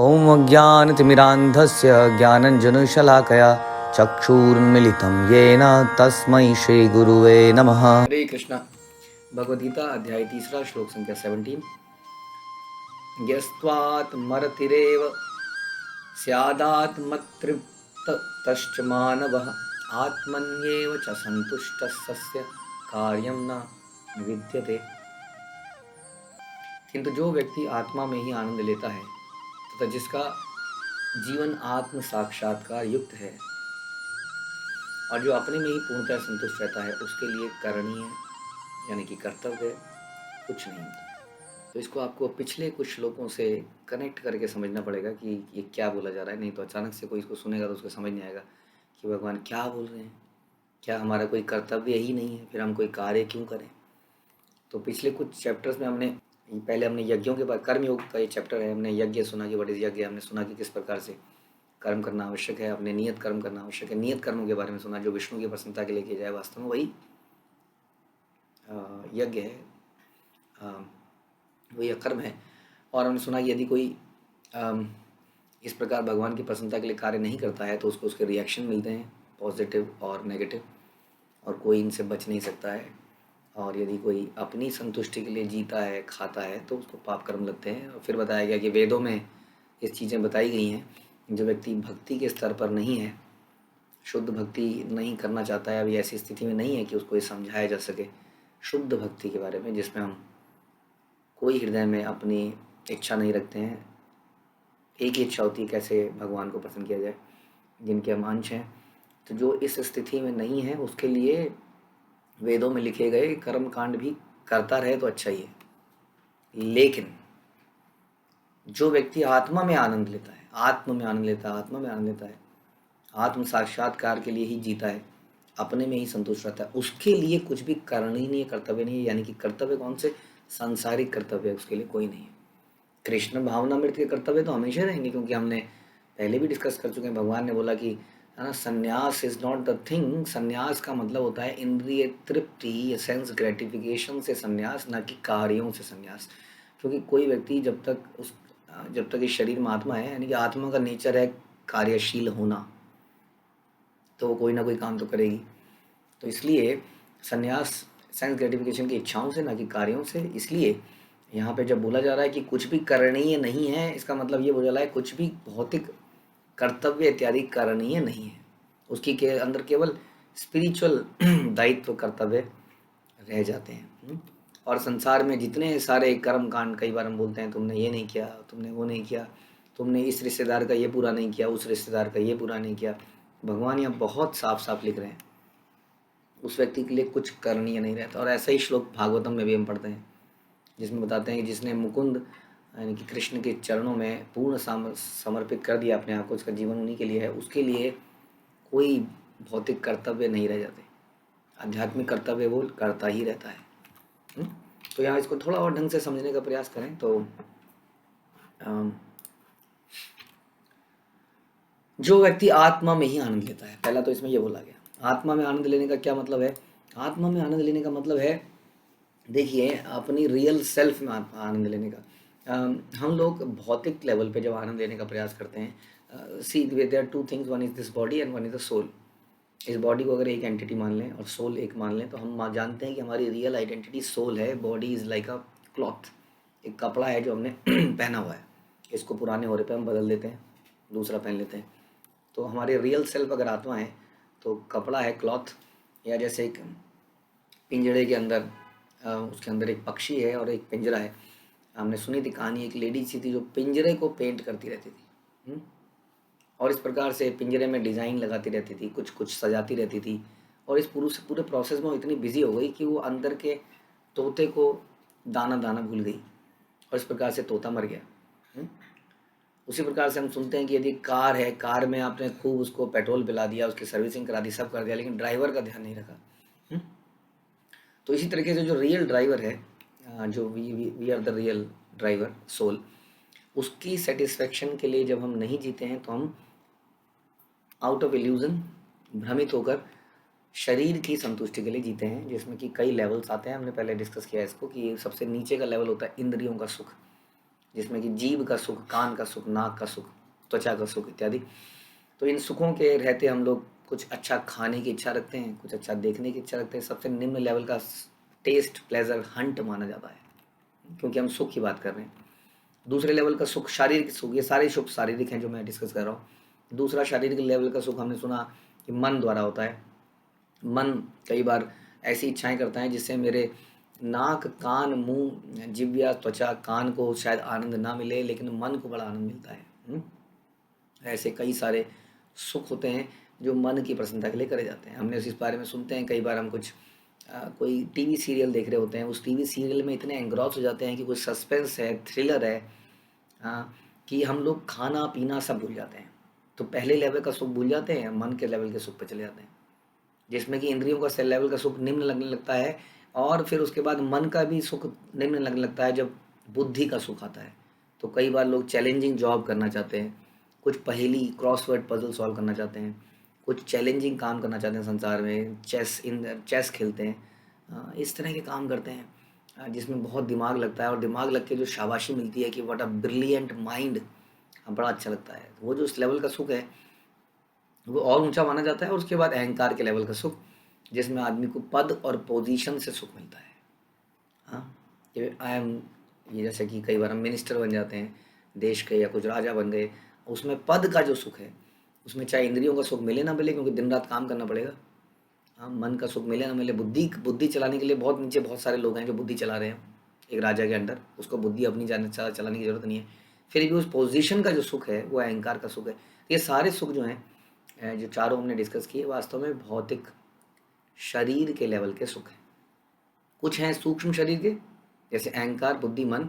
ॐ अज्ञानतिमिरान्धस्य ज्ञानञ्जनशलाकया चक्षुरुन्मिलितं येन तस्मै श्रीगुरुवे नमः। हरे कृष्णा। भगवद्गीता अध्याय 3 श्लोक संख्या 17। यस्त्वात्मरतिरेव स्यादात्मतृप्तश्च मानवः आत्मन्येव च सन्तुष्टः सस्य कार्यं न विद्यते। किंतु जो व्यक्ति आत्मा में ही आनंद लेता है तथा जिसका जीवन आत्म साक्षात्कार युक्त है और जो अपने में ही पूर्णतः संतुष्ट रहता है, उसके लिए करणीय यानी कि कर्तव्य कुछ नहीं। तो इसको आपको पिछले कुछ श्लोकों से कनेक्ट करके समझना पड़ेगा कि ये क्या बोला जा रहा है। नहीं तो अचानक से कोई इसको सुनेगा तो उसको समझ नहीं आएगा कि भगवान क्या बोल रहे हैं, क्या हमारा कोई कर्तव्य ही नहीं है, फिर हम कोई कार्य क्यों करें। तो पिछले कुछ चैप्टर्स में पहले हमने यज्ञों के बाद कर्म योग का ये चैप्टर है, हमने यज्ञ सुना कि व्हाट इज यज्ञ, हमने सुना कि किस प्रकार से कर्म करना आवश्यक है, अपने नियत कर्म करना आवश्यक है। नियत कर्मों के बारे में सुना जो विष्णु की प्रसन्नता के लिए किया जाए, वास्तव में वही यज्ञ है, वही कर्म है। और हमने सुना कि यदि कोई इस प्रकार भगवान की प्रसन्नता के लिए कार्य नहीं करता है तो उसको उसके रिएक्शन मिलते हैं, पॉजिटिव और नेगेटिव, और कोई इनसे बच नहीं सकता है। और यदि कोई अपनी संतुष्टि के लिए जीता है, खाता है, तो उसको पाप कर्म लगते हैं। और फिर बताया गया कि वेदों में इस चीज़ें बताई गई हैं। जो व्यक्ति भक्ति के स्तर पर नहीं है, शुद्ध भक्ति नहीं करना चाहता है, अभी ऐसी स्थिति में नहीं है कि उसको ये समझाया जा सके शुद्ध भक्ति के बारे में, जिसमें हम कोई हृदय में अपनी इच्छा नहीं रखते हैं, एक ही इच्छा होती है कैसे भगवान को प्रसन्न किया जाए, जिनके हम अंश हैं। तो जो इस स्थिति में नहीं है उसके लिए वेदों में लिखे गए कर्म कांड भी करता रहे तो अच्छा ही है। लेकिन जो व्यक्ति आत्मा में आनंद लेता है, आत्मा में आनंद लेता है, आत्म साक्षात्कार के लिए ही जीता है, अपने में ही संतुष्ट रहता है, उसके लिए कुछ भी करणीय कर्तव्य नहीं है। यानी कि कर्तव्य कौन से? सांसारिक कर्तव्य उसके लिए कोई नहीं है। कृष्ण भावनामृत के कर्तव्य तो हमेशा रहेंगे, क्योंकि हमने पहले भी डिस्कस कर चुके हैं। भगवान ने बोला कि है ना, संन्यास इज नॉट द थिंग। संन्यास का मतलब होता है इंद्रिय तृप्ति, सेंस ग्रेटिफिकेशन से संन्यास, ना कि कार्यों से संन्यास। क्योंकि कोई व्यक्ति जब तक इस शरीर में आत्मा है, यानी कि आत्मा का नेचर है कार्यशील होना, तो वो कोई ना कोई काम तो करेगी। तो इसलिए संन्यास सेंस ग्रेटिफिकेशन की इच्छाओं से, ना कि कार्यों से। इसलिए यहाँ पे जब बोला जा रहा है कि कुछ भी करणीय नहीं है, इसका मतलब ये बोला है कुछ भी भौतिक कर्तव्य इत्यादि करणीय नहीं है। उसकी के अंदर केवल स्पिरिचुअल दायित्व कर्तव्य रह जाते हैं। और संसार में जितने सारे कर्म कांड, कई बार हम बोलते हैं तुमने ये नहीं किया, तुमने वो नहीं किया, तुमने इस रिश्तेदार का ये पूरा नहीं किया, उस रिश्तेदार का ये पूरा नहीं किया। भगवान यहाँ बहुत साफ साफ लिख रहे हैं उस व्यक्ति के लिए कुछ करणीय नहीं रहता। और ऐसा ही श्लोक भागवतम में भी हम पढ़ते हैं, जिसमें बताते हैं कि जिसने मुकुंद यानी कि कृष्ण के चरणों में पूर्ण समर्पित कर दिया अपने आप को, उसका जीवन उन्हीं के लिए है, उसके लिए कोई भौतिक कर्तव्य नहीं रह जाते। आध्यात्मिक कर्तव्य वो करता ही रहता है। तो यहाँ इसको थोड़ा और ढंग से समझने का प्रयास करें तो जो व्यक्ति आत्मा में ही आनंद लेता है, पहला तो इसमें ये बोला गया। आत्मा में आनंद लेने का क्या मतलब है? आत्मा में आनंद लेने का मतलब है, देखिए, अपनी रियल सेल्फ में आनंद लेने का। हम लोग भौतिक लेवल पे जब आनंद लेने का प्रयास करते हैं, see there are two things, one is this body and one is the soul. इस बॉडी को अगर एक एंटिटी मान लें और सोल एक मान लें, तो हम जानते हैं कि हमारी रियल आइडेंटिटी सोल है। Body is like a cloth, एक कपड़ा है जो हमने पहना हुआ है, इसको पुराने होने पे हम बदल देते हैं, दूसरा पहन लेते हैं। तो हमारे रियल सेल्फ अगर आत्मा है तो कपड़ा है, क्लॉथ। या जैसे एक पिंजड़े के अंदर, उसके अंदर एक पक्षी है और एक पिंजरा है। हमने सुनी थी कहानी, एक लेडी सी थी जो पिंजरे को पेंट करती रहती थी, और इस प्रकार से पिंजरे में डिज़ाइन लगाती रहती थी, कुछ कुछ सजाती रहती थी। और इस पूरे प्रोसेस में वो इतनी बिजी हो गई कि वो अंदर के तोते को दाना दाना भूल गई, और इस प्रकार से तोता मर गया। उसी प्रकार से हम सुनते हैं कि यदि कार है, कार में आपने खूब उसको पेट्रोल पिला दिया, उसकी सर्विसिंग करा दी, सब कर दिया, लेकिन ड्राइवर का ध्यान नहीं रखा। तो इसी तरीके से जो रियल ड्राइवर है, जो we are the real driver soul, उसकी सेटिस्फेक्शन के लिए जब हम नहीं जीते हैं तो हम आउट ऑफ इल्यूजन, भ्रमित होकर शरीर की संतुष्टि के लिए जीते हैं, जिसमें कि कई लेवल्स आते हैं। हमने पहले डिस्कस किया इसको कि सबसे नीचे का लेवल होता है इंद्रियों का सुख, जिसमें कि जीभ का सुख, कान का सुख, नाक का सुख, त्वचा का सुख इत्यादि। तो इन सुखों के रहते हम लोग कुछ अच्छा खाने की इच्छा रखते हैं, कुछ अच्छा देखने की इच्छा रखते हैं। सबसे निम्न लेवल का टेस्ट, प्लेजर, हंट माना जाता है, क्योंकि हम सुख की बात कर रहे हैं। दूसरे लेवल का सुख शारीरिक सुख, ये सारे सुख शारीरिक हैं जो मैं डिस्कस कर रहा हूँ। दूसरा शारीरिक लेवल का सुख हमने सुना कि मन द्वारा होता है। मन कई बार ऐसी इच्छाएं करता है जिससे मेरे नाक, कान, मुंह, जिह्वा, त्वचा, कान को शायद आनंद ना मिले, लेकिन मन को बड़ा आनंद मिलता है। ऐसे कई सारे सुख होते हैं जो मन की प्रसन्नता के लिए करे जाते हैं। हमने इस बारे में सुनते हैं, कई बार हम कुछ कोई टीवी सीरियल देख रहे होते हैं, उस टीवी सीरियल में इतने एंग्रॉस हो जाते हैं कि कुछ सस्पेंस है, थ्रिलर है, कि हम लोग खाना पीना सब भूल जाते हैं। तो पहले लेवल का सुख भूल जाते हैं, मन के लेवल के सुख पे चले जाते हैं, जिसमें कि इंद्रियों का सेल लेवल का सुख निम्न लगने लगता है, और फिर उसके बाद मन का भी सुख निम्न लगने लगता है जब बुद्धि का सुख आता है। तो कई बार लोग चैलेंजिंग जॉब करना चाहते हैं, कुछ पहेली क्रॉसवर्ड पजल सॉल्व करना चाहते हैं, कुछ चैलेंजिंग काम करना चाहते हैं संसार में, चेस खेलते हैं, इस तरह के काम करते हैं जिसमें बहुत दिमाग लगता है, और दिमाग लग के जो शाबाशी मिलती है कि व्हाट अ ब्रिलियंट माइंड, बड़ा अच्छा लगता है। वो जो उस लेवल का सुख है वो और ऊंचा माना जाता है। और उसके बाद अहंकार के लेवल का सुख, जिसमें आदमी को पद और पोजीशन से सुख मिलता है। हाँ, ये आई एम, ये जैसे कि कई बार हम मिनिस्टर बन जाते हैं देश के, या कुछ राजा बन गए, उसमें पद का जो सुख है, उसमें चाहे इंद्रियों का सुख मिले ना मिले, क्योंकि दिन रात काम करना पड़ेगा। हाँ, मन का सुख मिले ना मिले, बुद्धि बुद्धि चलाने के लिए बहुत नीचे बहुत सारे लोग हैं जो बुद्धि चला रहे हैं एक राजा के अंडर, उसको बुद्धि अपनी चलाने की जरूरत नहीं है। फिर भी उस पोजीशन का जो सुख है वो अहंकार का सुख है। ये सारे सुख जो हैं, जो चारों हमने डिस्कस किए, वास्तव में भौतिक शरीर के लेवल के सुख हैं। कुछ हैं सूक्ष्म शरीर के, जैसे अहंकार, बुद्धि, मन,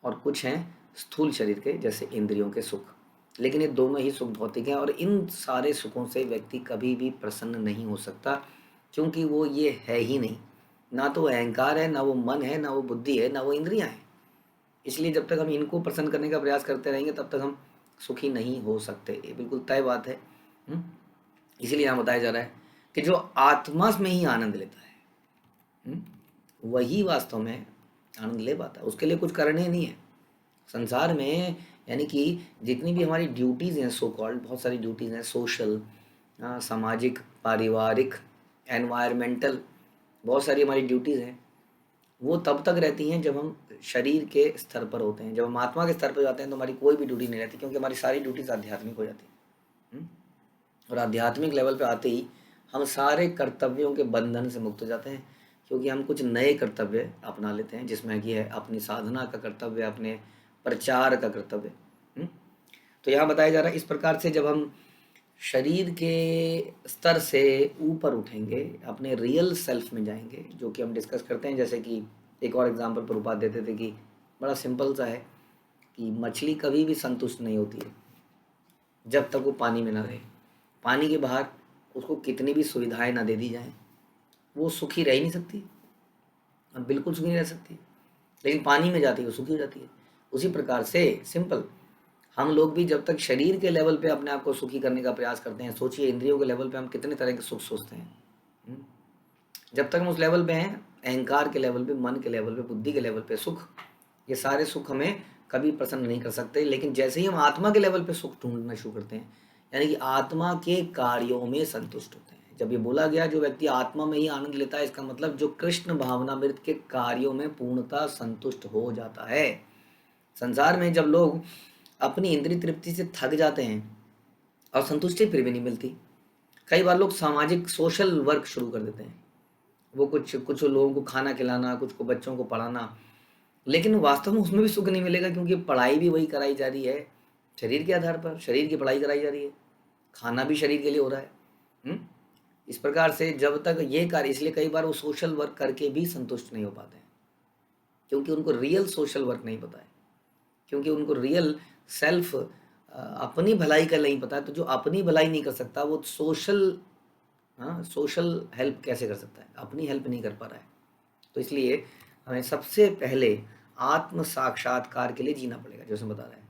और कुछ हैं स्थूल शरीर के, जैसे इंद्रियों के सुख। लेकिन ये दोनों ही सुख भौतिक हैं, और इन सारे सुखों से व्यक्ति कभी भी प्रसन्न नहीं हो सकता, क्योंकि वो ये है ही नहीं। ना तो अहंकार है, ना वो मन है, ना वो बुद्धि है, ना वो इंद्रियां हैं। इसलिए जब तक हम इनको प्रसन्न करने का प्रयास करते रहेंगे तब तक हम सुखी नहीं हो सकते, ये बिल्कुल तय बात है। इसीलिए यहाँ बताया जा रहा है कि जो आत्मा में ही आनंद लेता है, वही वास्तव में आनंद ले पाता है। उसके लिए कुछ करने नहीं है संसार में। यानी कि जितनी भी हमारी ड्यूटीज़ हैं, सो कॉल्ड बहुत सारी ड्यूटीज़ हैं, सोशल, सामाजिक, पारिवारिक, एनवायरमेंटल, बहुत सारी हमारी ड्यूटीज़ हैं। वो तब तक रहती हैं जब हम शरीर के स्तर पर होते हैं। जब हम आत्मा के स्तर पर जाते हैं तो हमारी कोई भी ड्यूटी नहीं रहती, क्योंकि हमारी सारी ड्यूटीज़ आध्यात्मिक हो जाती हैं। और आध्यात्मिक लेवल पे आते ही हम सारे कर्तव्यों के बंधन से मुक्त हो जाते हैं, क्योंकि हम कुछ नए कर्तव्य अपना लेते हैं, जिसमें कि है अपनी साधना का कर्तव्य, अपने प्रचार का कर्तव्य। तो यहाँ बताया जा रहा है इस प्रकार से जब हम शरीर के स्तर से ऊपर उठेंगे, अपने रियल सेल्फ में जाएंगे, जो कि हम डिस्कस करते हैं। जैसे कि एक और एग्जांपल प्रभुपाद देते थे कि बड़ा सिंपल सा है कि मछली कभी भी संतुष्ट नहीं होती है जब तक वो पानी में ना रहे। पानी के बाहर उसको कितनी भी सुविधाएं ना दे दी जाएं, वो सुखी रह ही नहीं सकती, अब बिल्कुल सुखी नहीं रह सकती। लेकिन पानी में जाती है वो सुखी हो जाती है। उसी प्रकार से सिंपल हम लोग भी जब तक शरीर के लेवल पे अपने आप को सुखी करने का प्रयास करते हैं, सोचिए इंद्रियों के लेवल पे हम कितने तरह के सुख सोचते हैं। जब तक हम उस लेवल पे हैं, अहंकार के लेवल पे, मन के लेवल पे, बुद्धि के लेवल पे सुख, ये सारे सुख हमें कभी प्रसन्न नहीं कर सकते। लेकिन जैसे ही हम आत्मा के लेवल पे सुख ढूंढना शुरू करते हैं, यानी कि आत्मा के कार्यों में संतुष्ट होते हैं। जब ये बोला गया जो व्यक्ति आत्मा में ही आनंद लेता है, इसका मतलब जो कृष्ण भावनामृत के कार्यों में पूर्णतः संतुष्ट हो जाता है। संसार में जब लोग अपनी इंद्रिय तृप्ति से थक जाते हैं और संतुष्टि फिर भी नहीं मिलती, कई बार लोग सामाजिक सोशल वर्क शुरू कर देते हैं। वो कुछ कुछ लोगों को खाना खिलाना, कुछ को बच्चों को पढ़ाना, लेकिन वास्तव में उसमें भी सुख नहीं मिलेगा, क्योंकि पढ़ाई भी वही कराई जा रही है शरीर के आधार पर, शरीर की पढ़ाई कराई जा रही है, खाना भी शरीर के लिए हो रहा है। इस प्रकार से जब तक ये कार्य, इसलिए कई बार वो सोशल वर्क करके भी संतुष्ट नहीं हो पाते हैं, क्योंकि उनको रियल सोशल वर्क नहीं पता है, क्योंकि उनको रियल सेल्फ, अपनी भलाई का नहीं पता है। तो जो अपनी भलाई नहीं कर सकता वो सोशल हेल्प कैसे कर सकता है, अपनी हेल्प नहीं कर पा रहा है। तो इसलिए हमें सबसे पहले आत्म साक्षात्कार के लिए जीना पड़ेगा, जैसे बता रहा है।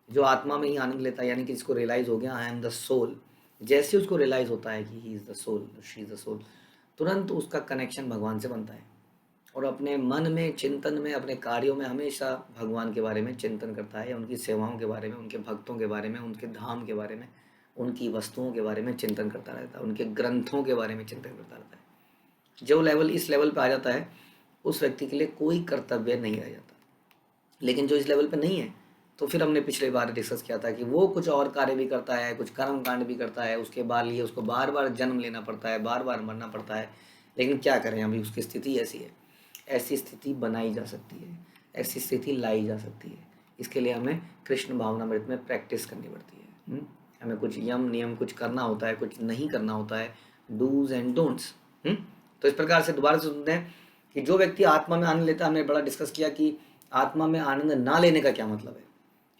जो आत्मा में ही आनंद लेता है, यानी कि जिसको रियलाइज हो गया आई एम द सोल, जैसे उसको रियलाइज होता है कि he is the soul, she is the soul, तुरंत उसका कनेक्शन भगवान से बनता है। और अपने मन में, चिंतन में, अपने कार्यों में हमेशा भगवान के बारे में चिंतन करता है, या उनकी सेवाओं के बारे में, उनके भक्तों के बारे में, उनके धाम के बारे में, उनकी वस्तुओं के बारे में चिंतन करता रहता है, उनके ग्रंथों के बारे में चिंतन करता रहता है। जो लेवल इस लेवल पे आ जाता है उस व्यक्ति के लिए कोई कर्तव्य नहीं रह जाता। लेकिन जो इस लेवल पे नहीं है, तो फिर हमने पिछले बार डिस्कस किया था कि वो कुछ और कार्य भी करता है, कुछ कर्म कांड भी करता है, उसके बाद लिए उसको बार बार जन्म लेना पड़ता है, बार बार मरना पड़ता है। लेकिन क्या करें, अभी उसकी स्थिति ऐसी है। ऐसी स्थिति बनाई जा सकती है, ऐसी स्थिति लाई जा सकती है। इसके लिए हमें कृष्ण भावनामृत में प्रैक्टिस करनी पड़ती है। हमें कुछ यम नियम कुछ करना होता है, कुछ नहीं करना होता है, डूज एंड डोंट्स। तो इस प्रकार से दोबारा से सुनते हैं कि जो व्यक्ति आत्मा में आनंद लेता है, हमने बड़ा डिस्कस किया कि आत्मा में आनंद ना लेने का क्या मतलब है।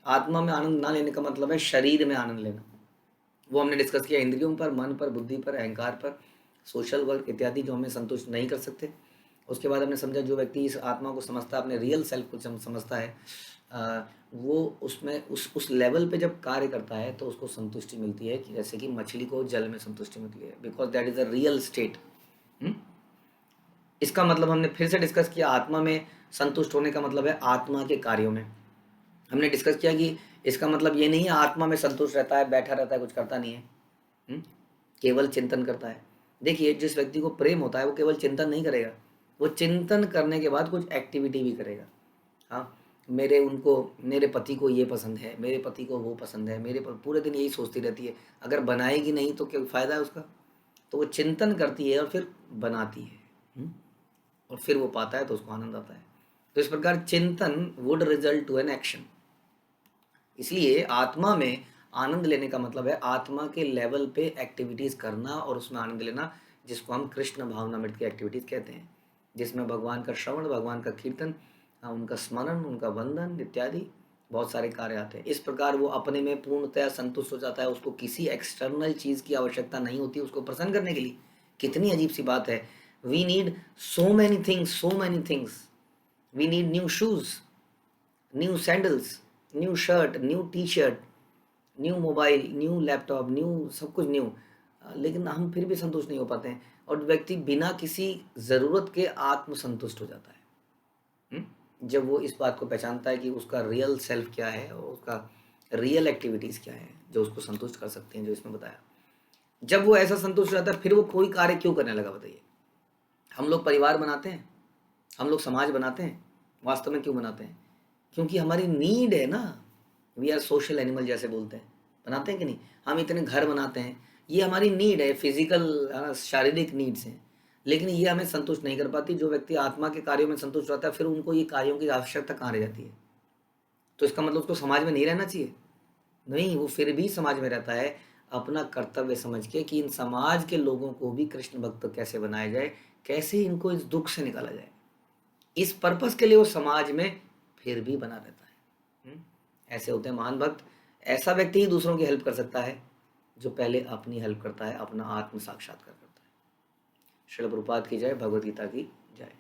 आत्मा में आनंद ना लेने का मतलब है शरीर में आनंद लेना। वो हमने डिस्कस किया इंद्रियों पर, मन पर, बुद्धि पर, अहंकार पर, सोशल वर्क इत्यादि जो हमें संतुष्ट नहीं कर सकते। उसके बाद हमने समझा जो व्यक्ति इस आत्मा को समझता है, अपने रियल सेल्फ को समझता है, वो उसमें उस लेवल पे जब कार्य करता है तो उसको संतुष्टि मिलती है, कि जैसे कि मछली को जल में संतुष्टि मिलती है, because that is a real estate. इसका मतलब हमने फिर से डिस्कस किया, आत्मा में संतुष्ट होने का मतलब है आत्मा के कार्यों में। हमने डिस्कस किया कि इसका मतलब ये नहीं है आत्मा में संतुष्ट रहता है, बैठा रहता है, कुछ करता नहीं है, केवल चिंतन करता है। देखिए, जिस व्यक्ति को प्रेम होता है वो केवल चिंतन नहीं करेगा, वो चिंतन करने के बाद कुछ एक्टिविटी भी करेगा। हाँ, मेरे पति को ये पसंद है, मेरे पति को वो पसंद है, पूरे दिन यही सोचती रहती है, अगर बनाएगी नहीं तो क्या फ़ायदा है उसका। तो वो चिंतन करती है और फिर बनाती है, और फिर वो पाता है तो उसको आनंद आता है। तो इस प्रकार चिंतन would result to an action. इसलिए आत्मा में आनंद लेने का मतलब है आत्मा के लेवल पे एक्टिविटीज़ करना और उसमें आनंद लेना, जिसको हम कृष्ण भावनामृत की एक्टिविटीज़ कहते हैं, जिसमें भगवान का श्रवण, भगवान का कीर्तन, उनका स्मरण, उनका वंदन इत्यादि बहुत सारे कार्य आते हैं। इस प्रकार वो अपने में पूर्णतया संतुष्ट हो जाता है, उसको किसी एक्सटर्नल चीज़ की आवश्यकता नहीं होती उसको प्रसन्न करने के लिए। कितनी अजीब सी बात है, we need so many things, so many things. We need new shoes, new sandals, new shirt, new T shirt, new mobile, new laptop, new सब कुछ न्यू, लेकिन हम फिर भी संतुष्ट नहीं हो पाते हैं, और व्यक्ति बिना किसी ज़रूरत के आत्मसंतुष्ट हो जाता है। जब वो इस बात को पहचानता है कि उसका रियल सेल्फ क्या है और उसका रियल एक्टिविटीज़ क्या है जो उसको संतुष्ट कर सकते हैं, जो इसमें बताया। जब वो ऐसा संतुष्ट रहता है, फिर वो कोई कार्य क्यों करने लगा बताइए। हम लोग परिवार बनाते हैं, हम लोग समाज बनाते हैं, वास्तव में क्यों बनाते हैं? क्योंकि हमारी नीड है ना। वी आर सोशल एनिमल जैसे बोलते हैं, बनाते हैं कि नहीं। हम इतने घर बनाते हैं, ये हमारी नीड है, फिजिकल शारीरिक नीड्स हैं, लेकिन ये हमें संतुष्ट नहीं कर पाती। जो व्यक्ति आत्मा के कार्यों में संतुष्ट रहता है, फिर उनको ये कार्यों की आवश्यकता कहाँ रह जाती है। तो इसका मतलब उसको समाज में नहीं रहना चाहिए? नहीं, वो फिर भी समाज में रहता है, अपना कर्तव्य समझ के कि इन समाज के लोगों को भी कृष्ण भक्त कैसे बनाया जाए, कैसे इनको इस दुख से निकाला जाए, इस पर्पस के लिए वो समाज में फिर भी बना रहता है। ऐसे होते हैं महान भक्त। ऐसा व्यक्ति ही दूसरों की हेल्प कर सकता है जो पहले अपनी हेल्प करता है, अपना आत्म साक्षात्कार करता है। श्रील प्रभुपाद की जय, भगवद गीता की जय।